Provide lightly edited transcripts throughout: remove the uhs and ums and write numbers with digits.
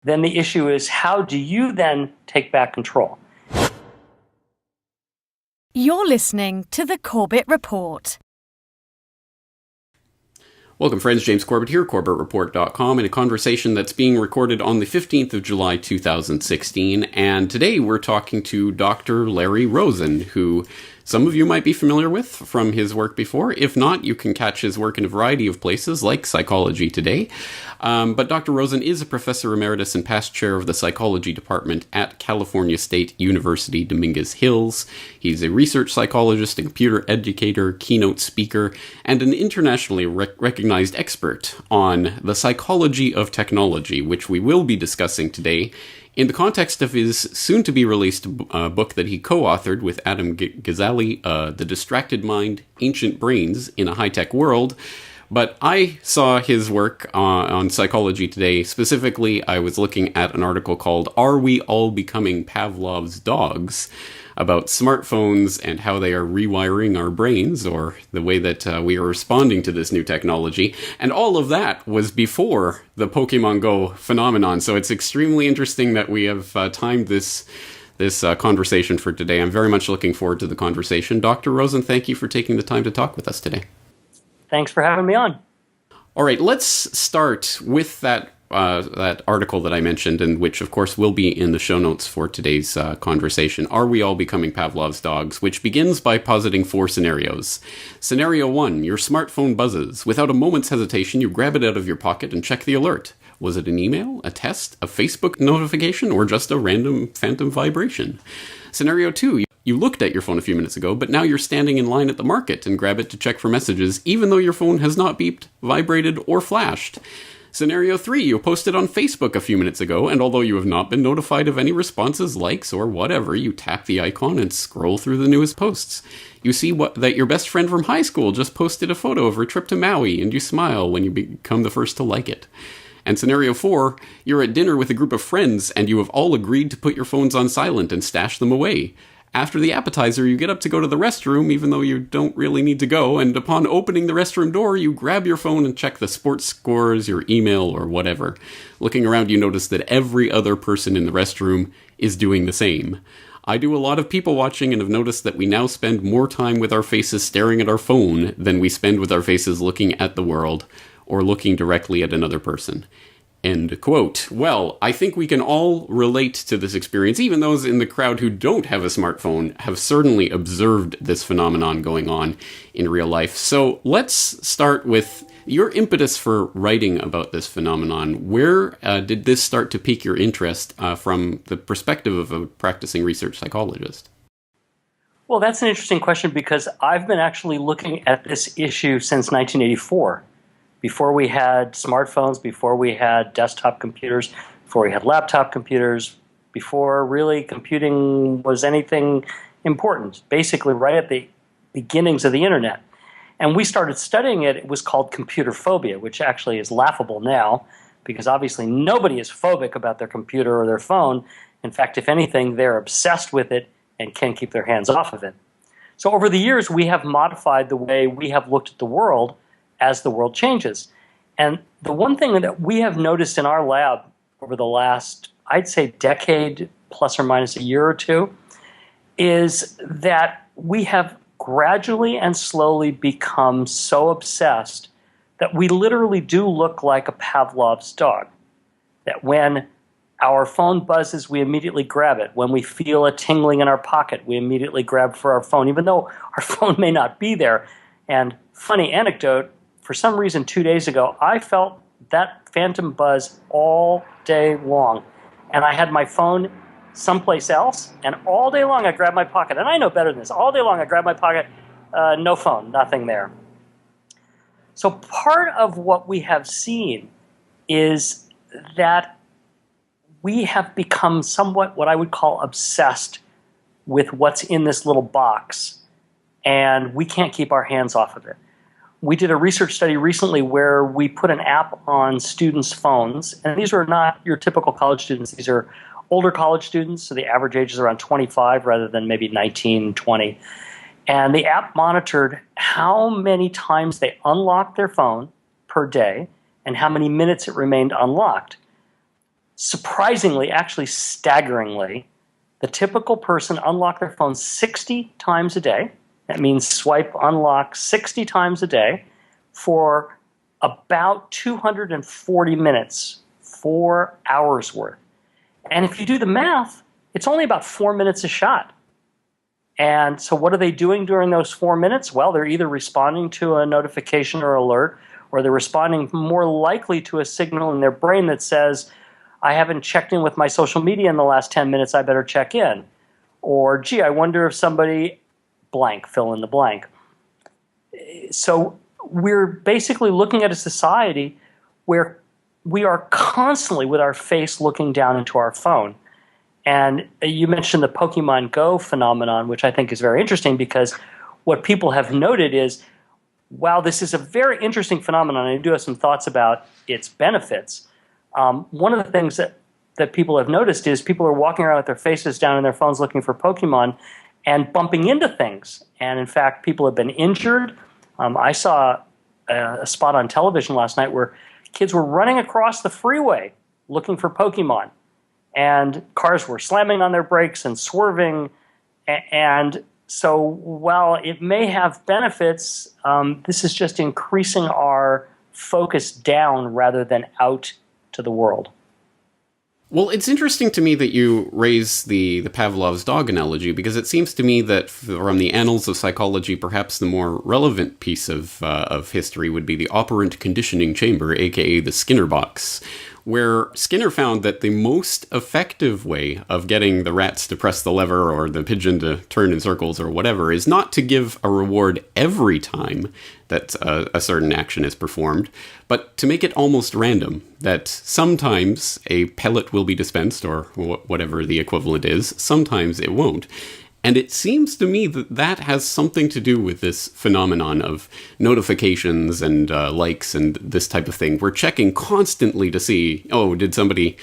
then the issue is, how do you then take back control? You're listening to the Corbett Report. Welcome, friends. James Corbett here, CorbettReport.com, in a conversation that's being recorded on the 15th of July, 2016. And today we're talking to Dr. Larry Rosen, who some of you might be familiar with from his work before. If not, you can catch his work in a variety of places, like Psychology Today. But Dr. Rosen is a professor emeritus and past chair of the psychology department at California State University, Dominguez Hills. He's a research psychologist, a computer educator, keynote speaker, and an internationally recognized expert on the psychology of technology, which we will be discussing today in the context of his soon-to-be-released book that he co-authored with Adam Gazzaley, The Distracted Mind, Ancient Brains in a High-Tech World. But I saw his work on Psychology Today. Specifically, I was looking at an article called Are We All Becoming Pavlov's Dogs? About smartphones and how they are rewiring our brains, or the way that we are responding to this new technology. And all of that was before the Pokemon Go phenomenon. So it's extremely interesting that we have timed this conversation for today. I'm very much looking forward to the conversation. Dr. Rosen, thank you for taking the time to talk with us today. Thanks for having me on. All right, let's start with that article that I mentioned, and which, of course, will be in the show notes for today's conversation. Are we all becoming Pavlov's dogs? Which begins by positing 4 scenarios. Scenario 1, your smartphone buzzes. Without a moment's hesitation, you grab it out of your pocket and check the alert. Was it an email, a test, a Facebook notification, or just a random phantom vibration? Scenario 2, you looked at your phone a few minutes ago, but now you're standing in line at the market and grab it to check for messages, even though your phone has not beeped, vibrated, or flashed. Scenario 3, you posted on Facebook a few minutes ago, and although you have not been notified of any responses, likes, or whatever, you tap the icon and scroll through the newest posts. You see that your best friend from high school just posted a photo of her trip to Maui, and you smile when you become the first to like it. And scenario 4, you're at dinner with a group of friends, and you have all agreed to put your phones on silent and stash them away. After the appetizer, you get up to go to the restroom, even though you don't really need to go, and upon opening the restroom door, you grab your phone and check the sports scores, your email, or whatever. Looking around, you notice that every other person in the restroom is doing the same. I do a lot of people watching and have noticed that we now spend more time with our faces staring at our phone than we spend with our faces looking at the world or looking directly at another person. End quote. Well, I think we can all relate to this experience. Even those in the crowd who don't have a smartphone have certainly observed this phenomenon going on in real life. So let's start with your impetus for writing about this phenomenon. Where did this start to pique your interest from the perspective of a practicing research psychologist? Well, that's an interesting question, because I've been actually looking at this issue since 1984. Before we had smartphones, before we had desktop computers, before we had laptop computers, before really computing was anything important, basically right at the beginnings of the internet. And we started studying it. It was called computer phobia, which actually is laughable now, because obviously nobody is phobic about their computer or their phone. In fact, if anything, they're obsessed with it and can't keep their hands off of it. So over the years, we have modified the way we have looked at the world as the world changes. And the one thing that we have noticed in our lab over the last, I'd say, decade, plus or minus a year or two, is that we have gradually and slowly become so obsessed that we literally do look like a Pavlov's dog. That when our phone buzzes, we immediately grab it. When we feel a tingling in our pocket, we immediately grab for our phone, even though our phone may not be there. And funny anecdote, for some reason 2 days ago, I felt that phantom buzz all day long. And I had my phone someplace else, and all day long I grabbed my pocket. And I know better than this. All day long I grabbed my pocket, no phone, nothing there. So part of what we have seen is that we have become somewhat what I would call obsessed with what's in this little box, and we can't keep our hands off of it. We did a research study recently where we put an app on students' phones, and these are not your typical college students. These are older college students, so the average age is around 25 rather than maybe 19, 20. And the app monitored how many times they unlocked their phone per day and how many minutes it remained unlocked. Surprisingly, actually staggeringly, the typical person unlock their phone 60 times a day. That means swipe, unlock 60 times a day for about 240 minutes, 4 hours worth. And if you do the math, it's only about 4 minutes a shot. And so what are they doing during those 4 minutes? Well, they're either responding to a notification or alert, or they're responding more likely to a signal in their brain that says, I haven't checked in with my social media in the last 10 minutes, I better check in. Or, gee, I wonder if somebody blank, fill in the blank. So we're basically looking at a society where we are constantly with our face looking down into our phone. And you mentioned the Pokemon Go phenomenon, which I think is very interesting because what people have noted is, while this is a very interesting phenomenon, and I do have some thoughts about its benefits, one of the things that people have noticed is people are walking around with their faces down in their phones looking for Pokemon and bumping into things. And in fact, people have been injured. I saw a spot on television last night where kids were running across the freeway looking for Pokemon. And cars were slamming on their brakes and swerving. And so while it may have benefits, this is just increasing our focus down rather than out to the world. Well, it's interesting to me that you raise the Pavlov's dog analogy, because it seems to me that from the annals of psychology, perhaps the more relevant piece of history would be the operant conditioning chamber, aka the Skinner box, where Skinner found that the most effective way of getting the rats to press the lever or the pigeon to turn in circles or whatever is not to give a reward every time that a certain action is performed, but to make it almost random, that sometimes a pellet will be dispensed or whatever the equivalent is, sometimes it won't. And it seems to me that that has something to do with this phenomenon of notifications and likes and this type of thing. We're checking constantly to see, oh, did somebody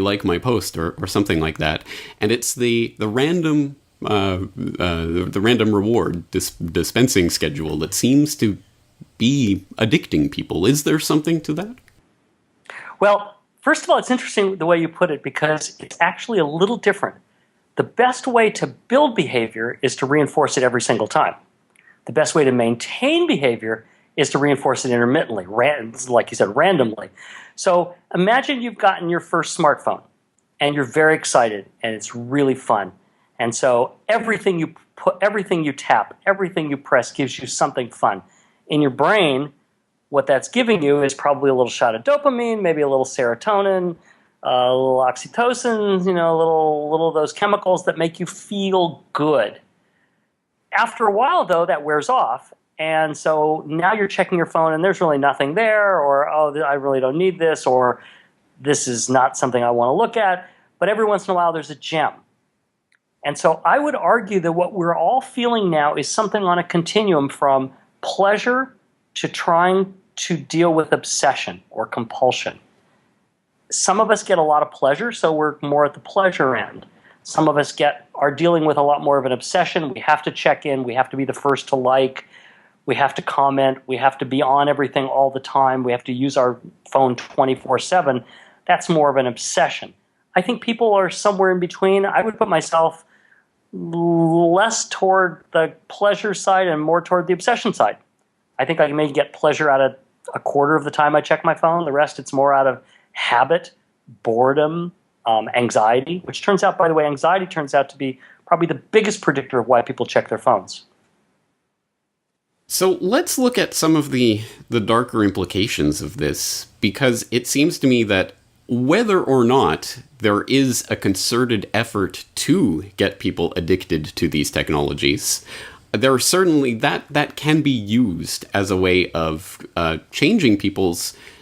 like my post or something like that. And it's the random reward dispensing schedule that seems to be addicting people. Is there something to that? Well, first of all, it's interesting the way you put it because it's actually a little different. The best way to build behavior is to reinforce it every single time. The best way to maintain behavior is to reinforce it intermittently, like you said, randomly. So imagine you've gotten your first smartphone and you're very excited and it's really fun. And so everything you tap, everything you press gives you something fun. In your brain, what that's giving you is probably a little shot of dopamine, maybe a little serotonin, a little oxytocin, a little of those chemicals that make you feel good. After a while, though, that wears off, and so now you're checking your phone and there's really nothing there, or, oh, I really don't need this, or this is not something I want to look at, but every once in a while there's a gem. And so I would argue that what we're all feeling now is something on a continuum from pleasure to trying to deal with obsession or compulsion. Some of us get a lot of pleasure, so we're more at the pleasure end. Some of us are dealing with a lot more of an obsession. We have to check in. We have to be the first to like. We have to comment. We have to be on everything all the time. We have to use our phone 24/7. That's more of an obsession. I think people are somewhere in between. I would put myself less toward the pleasure side and more toward the obsession side. I think I may get pleasure out of a quarter of the time I check my phone. The rest, it's more out of habit, boredom, anxiety, which turns out, by the way, anxiety turns out to be probably the biggest predictor of why people check their phones. So let's look at some of the darker implications of this, because it seems to me that whether or not there is a concerted effort to get people addicted to these technologies, there are certainly that can be used as a way of changing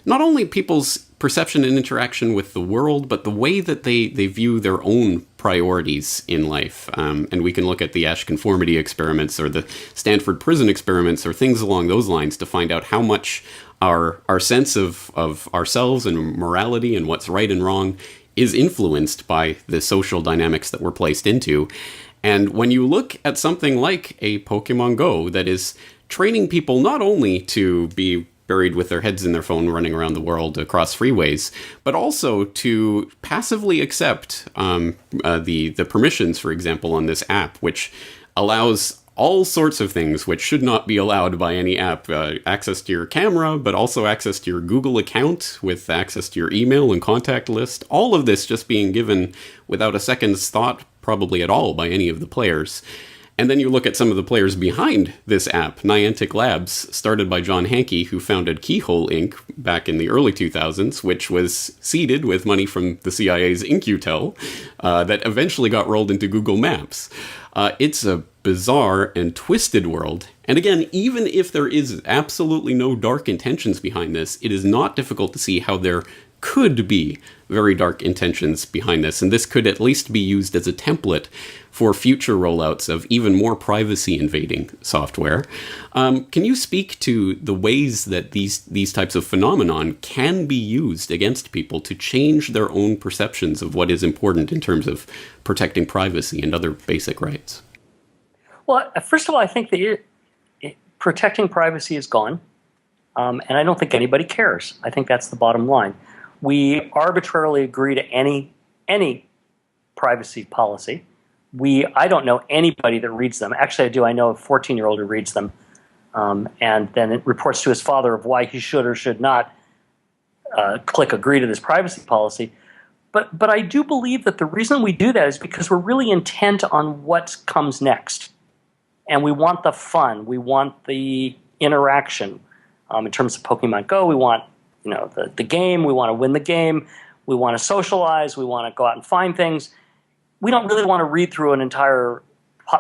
not only people's perception and interaction with the world, but the way that they view their own priorities in life. And we can look at the Asch conformity experiments or the Stanford prison experiments or things along those lines to find out how much our sense of ourselves and morality and what's right and wrong is influenced by the social dynamics that we're placed into. And when you look at something like a Pokemon Go that is training people not only to be buried with their heads in their phone running around the world across freeways, but also to passively accept the permissions, for example, on this app, which allows all sorts of things which should not be allowed by any app. Access to your camera, but also access to your Google account with access to your email and contact list. All of this just being given without a second's thought, probably at all, by any of the players. And then you look at some of the players behind this app, Niantic Labs, started by John Hanke, who founded Keyhole Inc. back in the early 2000s, which was seeded with money from the CIA's In-Q-Tel, that eventually got rolled into Google Maps. It's a bizarre and twisted world. And again, even if there is absolutely no dark intentions behind this, it is not difficult to see how there could be very dark intentions behind this. And this could at least be used as a template for future rollouts of even more privacy invading software. Can you speak to the ways that these types of phenomenon can be used against people to change their own perceptions of what is important in terms of protecting privacy and other basic rights? Well, first of all, I think that protecting privacy is gone, and I don't think anybody cares. I think that's the bottom line. We arbitrarily agree to any privacy policy. I don't know anybody that reads them. Actually, I do. I know a 14-year-old who reads them, and then it reports to his father of why he should or should not click agree to this privacy policy. But I do believe that the reason we do that is because we're really intent on what comes next. And we want the fun. We want the interaction. In terms of Pokemon Go, we want the game. We want to win the game. We want to socialize. We want to go out and find things. We don't really want to read through an entire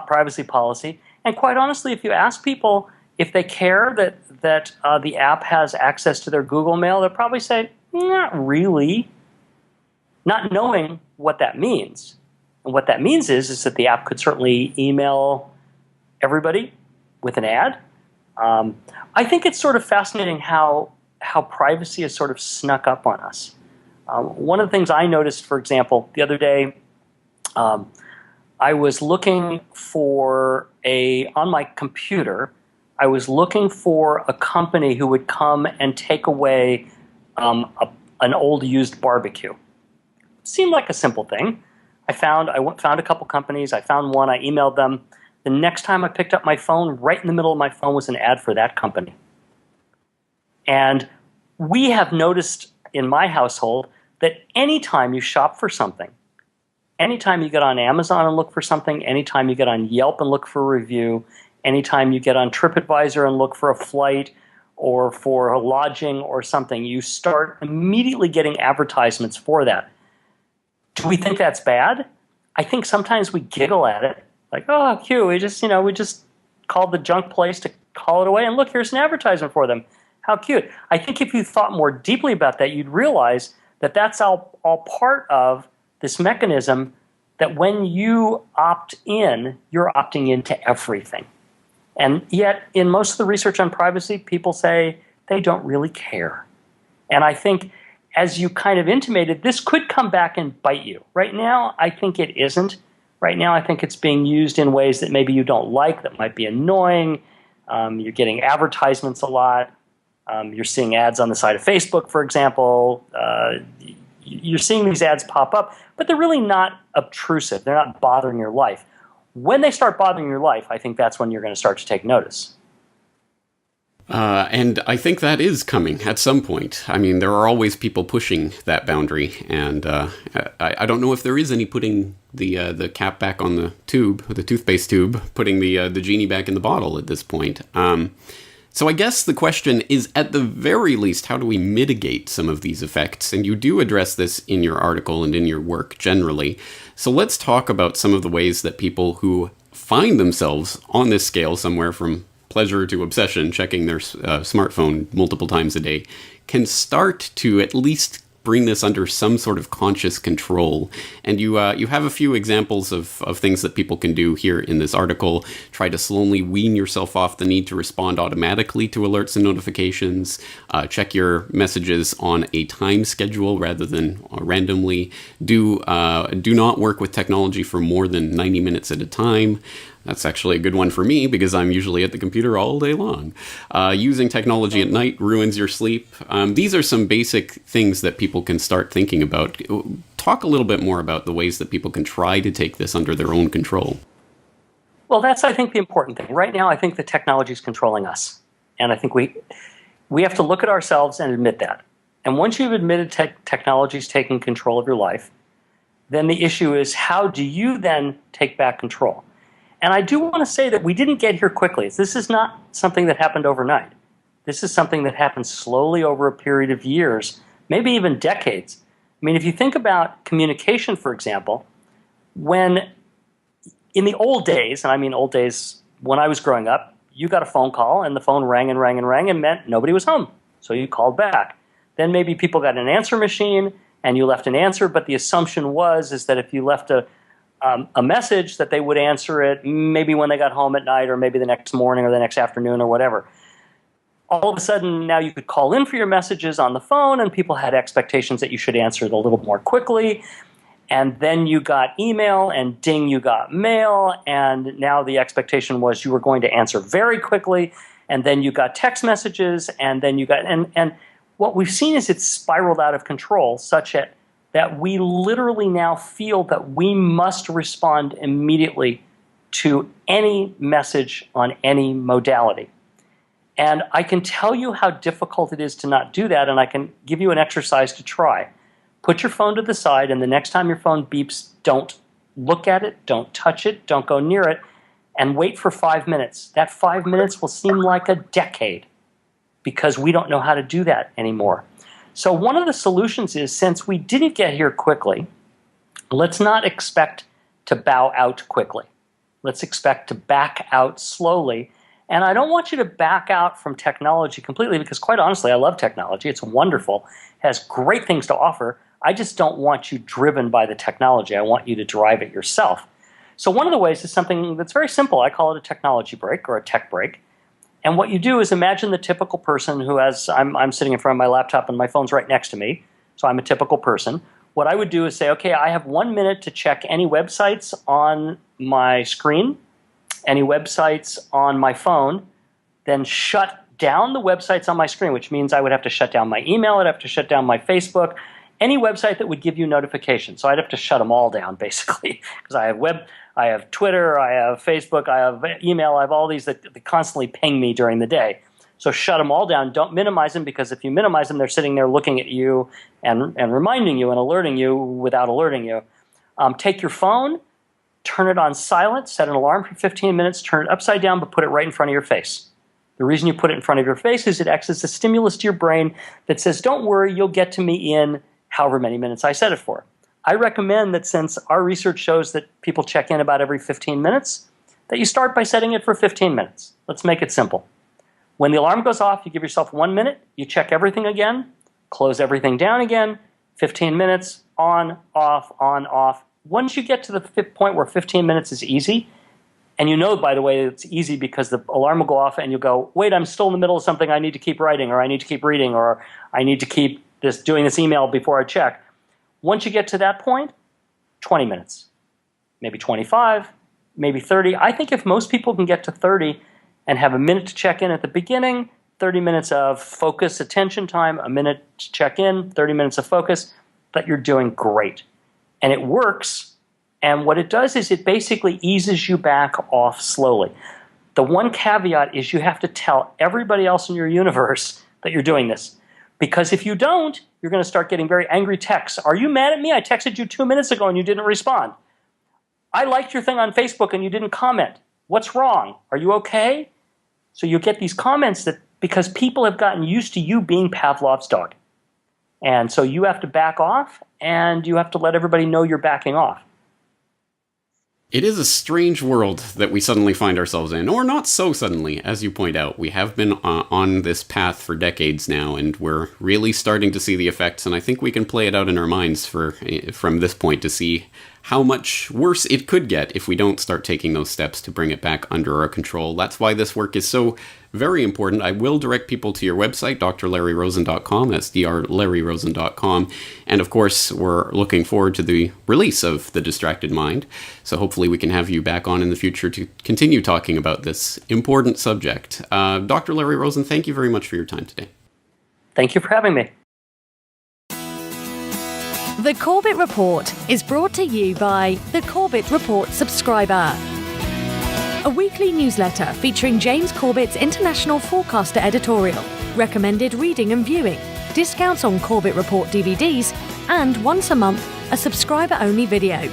privacy policy. And quite honestly, if you ask people if they care that the app has access to their Google Mail, they'll probably say, not really. Not knowing what that means. And what that means is that the app could certainly email everybody with an ad. I think it's sort of fascinating how privacy has sort of snuck up on us. One of the things I noticed, for example, the other day, I was looking on my computer, I was looking for a company who would come and take away an old used barbecue. Seemed like a simple thing. I found a couple companies. I found one. I emailed them. The next time I picked up my phone, right in the middle of my phone was an ad for that company. And we have noticed in my household that anytime you shop for something, anytime you get on Amazon and look for something, anytime you get on Yelp and look for a review, anytime you get on TripAdvisor and look for a flight or for a lodging or something, you start immediately getting advertisements for that. Do we think that's bad? I think sometimes we giggle at it. Like, oh, cute, we just called the junk place to call it away, and look, here's an advertisement for them. How cute. I think if you thought more deeply about that, you'd realize that that's all part of this mechanism that when you opt in, you're opting into everything. And yet, in most of the research on privacy, people say they don't really care. And I think, as you kind of intimated, this could come back and bite you. Right now, I think it isn't. Right now, I think it's being used in ways that maybe you don't like, that might be annoying. You're getting advertisements a lot. You're seeing ads on the side of Facebook, for example. You're seeing these ads pop up, but they're really not obtrusive. They're not bothering your life. When they start bothering your life, I think that's when you're going to start to take notice. And I think that is coming at some point. I mean, there are always people pushing that boundary, and I don't know if there is any putting the cap back on the tube, the toothpaste tube, putting the genie back in the bottle at this point. So I guess the question is, at the very least, how do we mitigate some of these effects? And you do address this in your article and in your work generally. So let's talk about some of the ways that people who find themselves on this scale, somewhere from pleasure to obsession, checking their smartphone multiple times a day, can start to at least bring this under some sort of conscious control. And you have a few examples of things that people can do here in this article. Try to slowly wean yourself off the need to respond automatically to alerts and notifications. Check your messages on a time schedule rather than randomly. Do not work with technology for more than 90 minutes at a time. That's actually a good one for me because I'm usually at the computer all day long. Using technology at night ruins your sleep. These are some basic things that people can start thinking about. Talk a little bit more about the ways that people can try to take this under their own control. Well, that's, I think, the important thing. Right now, I think the technology is controlling us. And I think we have to look at ourselves and admit that. And once you've admitted technology is taking control of your life, then the issue is, how do you then take back control? And I do want to say that we didn't get here quickly. This is not something that happened overnight. This is something that happened slowly over a period of years, maybe even decades. I mean, if you think about communication, for example, when in the old days, and I mean old days when I was growing up, you got a phone call and the phone rang and rang and rang and meant nobody was home. So you called back. Then maybe people got an answer machine and you left an answer, but the assumption is that if you left a message that they would answer it maybe when they got home at night or maybe the next morning or the next afternoon or whatever. All of a sudden, now you could call in for your messages on the phone and people had expectations that you should answer it a little more quickly. And then you got email and ding, you got mail. And now the expectation was you were going to answer very quickly. And then you got text messages and then you got, and what we've seen is it's spiraled out of control such that we literally now feel that we must respond immediately to any message on any modality. And I can tell you how difficult it is to not do that, and I can give you an exercise to try. Put your phone to the side, and the next time your phone beeps, don't look at it, don't touch it, don't go near it, and wait for 5 minutes. That 5 minutes will seem like a decade because we don't know how to do that anymore. So one of the solutions is, since we didn't get here quickly, let's not expect to bow out quickly. Let's expect to back out slowly. And I don't want you to back out from technology completely because, quite honestly, I love technology. It's wonderful. It has great things to offer. I just don't want you driven by the technology. I want you to drive it yourself. So one of the ways is something that's very simple. I call it a technology break or a tech break. And what you do is imagine the typical person who has, I'm sitting in front of my laptop and my phone's right next to me, so I'm a typical person. What I would do is say, okay, I have 1 minute to check any websites on my screen, any websites on my phone, then shut down the websites on my screen, which means I would have to shut down my email, I'd have to shut down my Facebook, any website that would give you notifications. So I'd have to shut them all down, basically, because I have Twitter, I have Facebook, I have email, I have all these that constantly ping me during the day. So shut them all down. Don't minimize them, because if you minimize them, they're sitting there looking at you and reminding you and alerting you without alerting you. Take your phone, turn it on silent, set an alarm for 15 minutes, turn it upside down, but put it right in front of your face. The reason you put it in front of your face is it acts as a stimulus to your brain that says, don't worry, you'll get to me in however many minutes I set it for. I recommend that, since our research shows that people check in about every 15 minutes, that you start by setting it for 15 minutes. Let's make it simple. When the alarm goes off, you give yourself 1 minute, you check everything again, close everything down again, 15 minutes, on, off, on, off. Once you get to the point where 15 minutes is easy, and you know, by the way, it's easy because the alarm will go off and you'll go, wait, I'm still in the middle of something I need to keep writing, or I need to keep reading, or I need to keep doing this email before I check. Once you get to that point, 20 minutes, maybe 25, maybe 30. I think if most people can get to 30 and have a minute to check in at the beginning, 30 minutes of focus attention time, a minute to check in, 30 minutes of focus, that you're doing great. And it works. And what it does is it basically eases you back off slowly. The one caveat is you have to tell everybody else in your universe that you're doing this. Because if you don't, you're going to start getting very angry texts. Are you mad at me? I texted you 2 minutes ago and you didn't respond. I liked your thing on Facebook and you didn't comment. What's wrong? Are you okay? So you get these comments that, because people have gotten used to you being Pavlov's dog. And so you have to back off, and you have to let everybody know you're backing off. It is a strange world that we suddenly find ourselves in, or not so suddenly, as you point out. We have been on this path for decades now, and we're really starting to see the effects, and I think we can play it out in our minds from this point to see how much worse it could get if we don't start taking those steps to bring it back under our control. That's why this work is so very important. I will direct people to your website, drlarryrosen.com. That's drlarryrosen.com. And of course, we're looking forward to the release of The Distracted Mind. So hopefully we can have you back on in the future to continue talking about this important subject. Dr. Larry Rosen, thank you very much for your time today. Thank you for having me. The Corbett Report is brought to you by the Corbett Report subscriber, a weekly newsletter featuring James Corbett's International Forecaster editorial, recommended reading and viewing, discounts on Corbett Report DVDs, and once a month, a subscriber-only video.